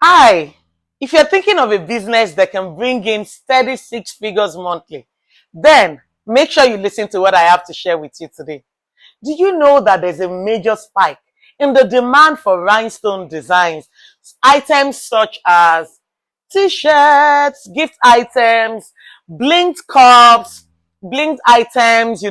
Hi, if you're thinking of a business that can bring in steady six figures monthly, then make sure you listen to what I have to share with you today. Do you know that there's a major spike in the demand for rhinestone designs, items such as T-shirts, gift items, blinged cups, blinged items,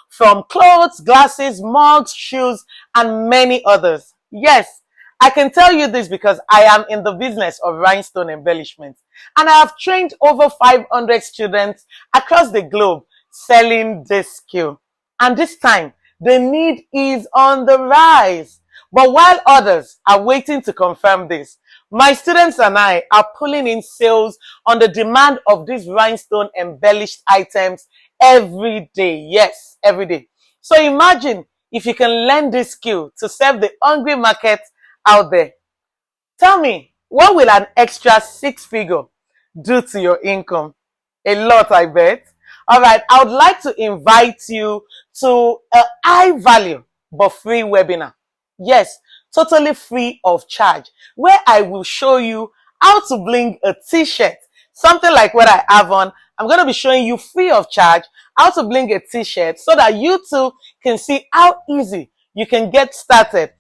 from clothes, glasses, mugs, shoes, and many others. Yes, I can tell you this because I am in the business of rhinestone embellishment, and I have trained over 500 students across the globe selling this skill. And this time, the need is on the rise. But while others are waiting to confirm this, my students and I are pulling in sales on the demand of these rhinestone embellished items every day. Yes, every day. So imagine if you can learn this skill to serve the hungry market out there. Tell me, what will an extra six figure do to your income? A lot, I bet. All right, I would like to invite you to a high value but free webinar. Yes, totally free of charge, where I will show you how to bling a t-shirt, something like what I have on. I'm going to be showing you free of charge how to bling a t-shirt so that you too can see how easy you can get started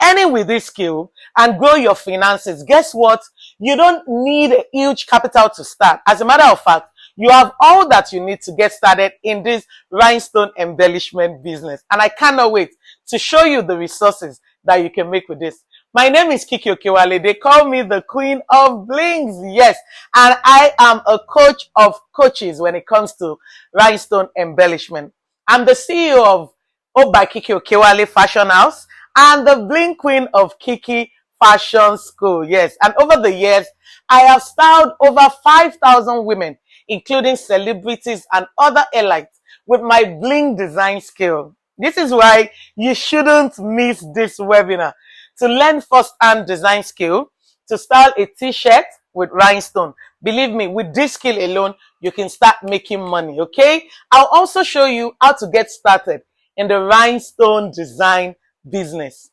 earning with this skill and grow your finances. Guess what? You don't need a huge capital to start. As a matter of fact, you have all that you need to get started in this rhinestone embellishment business. And I cannot wait to show you the resources that you can make with this. My name is Kiki Okewale. They call me the Queen of Blings. Yes. And I am a coach of coaches when it comes to rhinestone embellishment. I'm the CEO of Owned by Kiki Okewale Fashion House and the Bling Queen of Kiki Fashion School. Yes. And over the years, I have styled over 5,000 women, including celebrities and other elites, with my bling design skill. This is why you shouldn't miss this webinar. To learn first-hand design skill, to style a t-shirt with rhinestone. Believe me, with this skill alone, you can start making money, okay? I'll also show you how to get started in the rhinestone design business.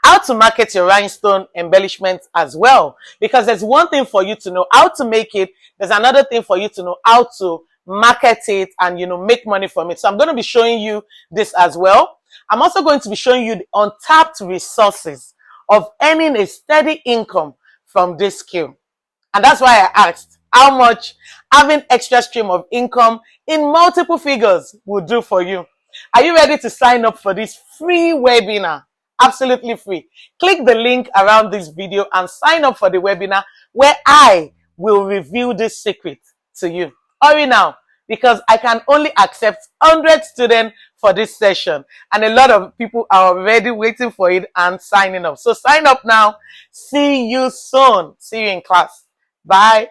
How to market your rhinestone embellishments as well. Because there's one thing for you to know how to make it. There's another thing for you to know how to market it and, make money from it. So I'm going to be showing you this as well. I'm also going to be showing you the untapped resources of earning a steady income from this skill. And that's why I asked how much having extra stream of income in multiple figures will do for you. Are you ready to sign up for this free webinar? Absolutely free. Click the link around this video and sign up for the webinar where I will reveal this secret to you. Hurry now, because I can only accept 100 students for this session. And a lot of people are already waiting for it and signing up. So sign up now. See you soon. See you in class. Bye.